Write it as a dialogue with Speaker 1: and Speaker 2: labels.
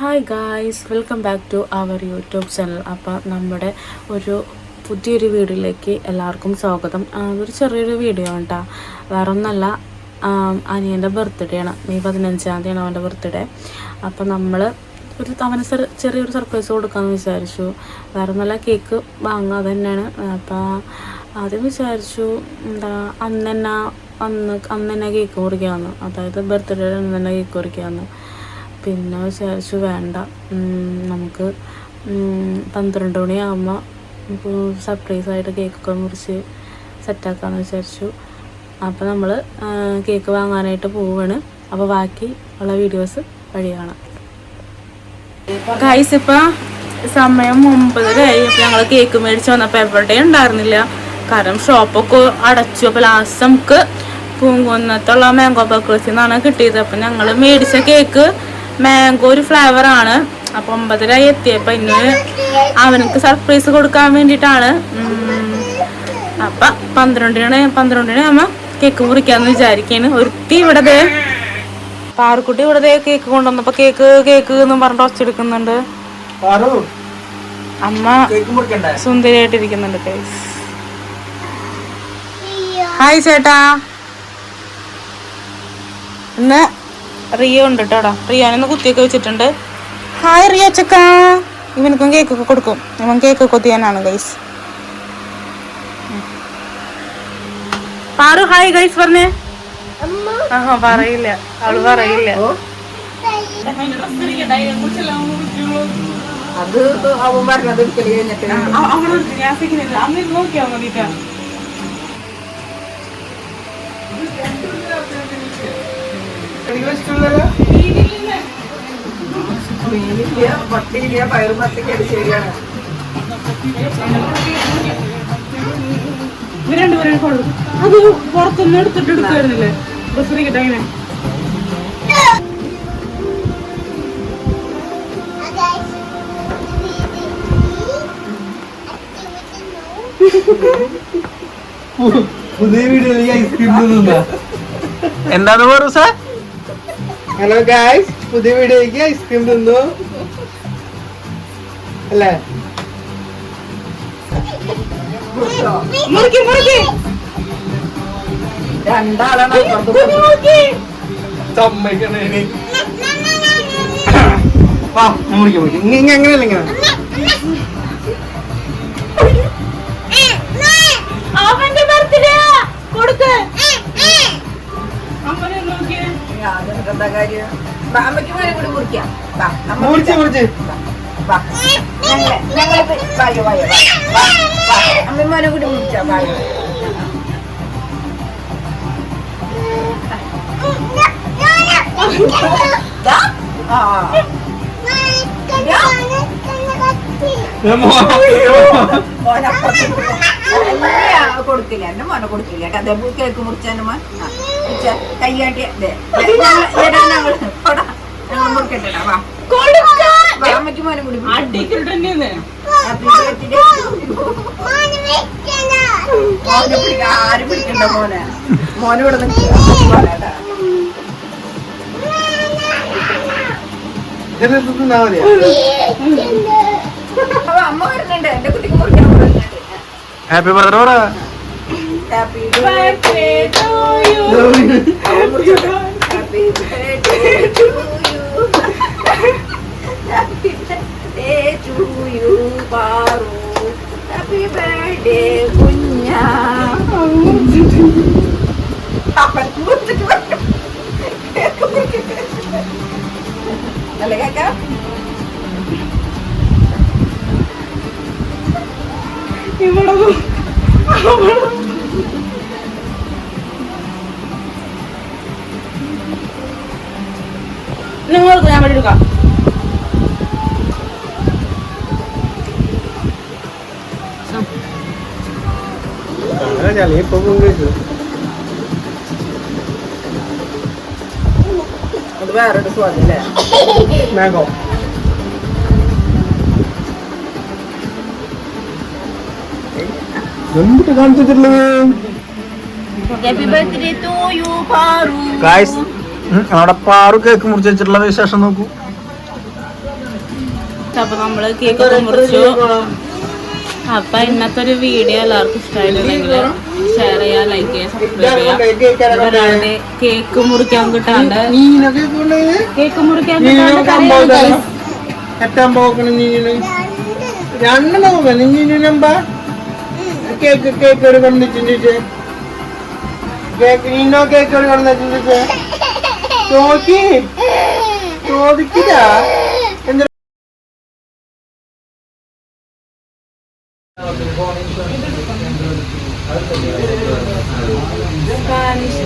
Speaker 1: Hi guys, welcome back to our YouTube channel. അപ്പോൾ നമ്മുടെ ഒരു പുതിയൊരു വീഡിയോയിലേക്ക് എല്ലാവർക്കും സ്വാഗതം. ഒരു ചെറിയൊരു വീഡിയോ കേട്ടോ, വേറെ ഒന്നല്ല, അനിയൻ്റെ ബർത്ത്ഡേ ആണ്. മെയ് 15 അവൻ്റെ ബർത്ത്ഡേ. അപ്പോൾ നമ്മൾ അവന് ചെറിയൊരു സർപ്രൈസ് കൊടുക്കാമെന്ന് വിചാരിച്ചു. വേറെ ഒന്നല്ല, കേക്ക് വാങ്ങുക, അത് തന്നെയാണ്. അപ്പോൾ ആദ്യം വിചാരിച്ചു അന്ന് തന്നെ കേക്ക് മുറിക്കാമെന്ന്, അതായത് ബർത്ത്ഡേ അന്ന് തന്നെ കേക്ക് മുറിക്കാമെന്ന്. പിന്നെ വിചാരിച്ചു വേണ്ട, നമുക്ക് 12 മണിയാകുമ്പോൾ നമുക്ക് സർപ്രൈസായിട്ട് കേക്കൊക്കെ മുറിച്ച് സെറ്റാക്കാമെന്ന് വിചാരിച്ചു. അപ്പോൾ നമ്മൾ കേക്ക് വാങ്ങാനായിട്ട് പോവുകയാണ്. അപ്പോൾ ബാക്കി ഉള്ള വീഡിയോസ് വഴി കാണാം. ഗൈസ്, ഇപ്പം സമയം 9:30. അപ്പോൾ ഞങ്ങൾ കേക്ക് മേടിച്ച് വന്നപ്പോൾ എവിടെയും ഉണ്ടായിരുന്നില്ല, കാരണം ഷോപ്പൊക്കെ അടച്ചു. അപ്പോൾ ലാസ്റ്റ് നമുക്ക് പൂങ്കുന്നത്തുള്ള മാംഗോ ബേക്കേഴ്സിൽ നിന്നാണ് കിട്ടിയത്. അപ്പം ഞങ്ങൾ മേടിച്ച കേക്ക് മാംഗോ ഒരു ഫ്ലേവറാണ്. അപ്പോൾ 9:30 എത്തിയപ്പോൾ ഇന്ന് അവനക്ക് സർപ്രൈസ് കൊടുക്കാൻ വേണ്ടിയിട്ടാണ്. അപ്പം 12 ആകുമ്പോൾ കേക്ക് മുറിക്കാമെന്ന് വിചാരിക്കാണ്. ഒരുത്തി ഇവിടെ പാറക്കുട്ടി ഇവിടെ കേക്ക് കൊണ്ടുവന്നപ്പോൾ കേക്ക് എന്നും പറഞ്ഞിട്ട് ഒച്ചെടുക്കുന്നുണ്ട്. അമ്മ സുന്ദരിയായിട്ടിരിക്കുന്നുണ്ട്. ഹായ് ചേട്ടാ, ഇന്ന് റിയോ ഉണ്ട് കേട്ടോടാ. റിയോനൊന്ന് കുത്തിയൊക്കെ വെച്ചിട്ടുണ്ട്. ഹായ് റിയോ ചക്ക. ഇവനക്കും കേക്കൊക്കെ കൊടുക്കും. ഇവൻ കേക്ക് കൊത്തിയാനാണ് ഗൈസ്. പാറു ഹായ് ഗൈസ് പറഞ്ഞേ. പറയില്ല, അവള് പറയില്ല. നോക്കിയാ മതിട്ടാ. അത് പുറത്തൊന്നും എടുത്തിട്ട് എടുക്കുവായിരുന്നില്ലേ ബസ്സിരിക്കട്ടെ. അങ്ങനെ
Speaker 2: പുതിയ വീഡിയോയിലേക്ക് ഐസ്ക്രീം തിന്നുന്ന എന്താന്ന് പറ സാർ. ഹലോ ഗായ്സ്, പുതിയ വീഡിയോയ്ക്ക് ഐസ്ക്രീം തിന്നു അല്ലേ? അങ്ങനെയല്ല ഇങ്ങനെ
Speaker 1: അവന്റെ ബർത്ത്ഡേ കൊടുക്ക്.
Speaker 3: എന്താ കാര്യം? അമ്മയ്ക്ക് മോനെ കൂടി മുറിക്കാം. അമ്മ മോനെ കൂടി മുറിക്കാം. കൊടുക്കില്ല, എന്റെ മോനെ കൊടുക്കില്ല. അതേ കേക്ക് മുറിച്ച എന്റെ മോൻ കയ്യാട്ടി ഞങ്ങൾ മുറിക്കട്ടെ. അമ്മയ്ക്ക് മോനെ കൂടി ആരും പിടിക്കണ്ട. മോനിവിടെ നിൽക്കുക. അമ്മ വരുന്നുണ്ട്, എന്റെ കുട്ടിക്ക് മുറിക്കാൻ പറയുന്നുണ്ട്.
Speaker 2: Happy birthday.
Speaker 3: Happy birthday to you. Happy birthday to you. Happy birthday to you, Paru. Happy birthday, Kunya. Apa muncul? Boleh kakak?
Speaker 1: Ibu നിങ്ങൾക്ക് ഞാൻ വേണ്ടി എടുക്കാം.
Speaker 3: അത് വേറൊരു സ്വാദല്ലേ
Speaker 2: മാംഗോ. എന്തിട്ട് കാണിച്ചിട്ടുള്ളത്?
Speaker 3: Happy birthday to you Paru.
Speaker 2: Guys, അവിടെ പാറു കേക്ക് മുറിച്ച് വെച്ചിട്ടുള്ള വിശേഷം നോക്കൂ.
Speaker 1: അപ്പൊ നമ്മള് കേക്കൊക്കെ മുറിച്ചു. അപ്പൊ ഇന്നത്തെ ഒരു വീഡിയോ എല്ലാവർക്കും ഇഷ്ടമായിട്ടുണ്ടെങ്കിൽ ഷെയർ ചെയ്യാ, ലൈക്ക് ചെയ്യാ, സബ്സ്ക്രൈബ് ചെയ്യാം. ഒരാളുടെ കേക്ക് മുറിക്കാൻ കിട്ടാണ്ട് കേക്ക് മുറിക്കാൻ കിട്ടാണ്ട്
Speaker 2: എത്താൻ പോകണം നീന് രണ്ടെണ്ണം നോക്കാം. നീനുമ്പ കേക്ക് കേക്ക് ഒരു കൊണ്ട് ചിന്തിച്ച് കേക്ക് നീനോ കേക്ക് ഒരു കൊണ്ട് ചിന്തിച്ച് ചോദിക്കില്ല എന്താ
Speaker 1: സ്പാനിഷ്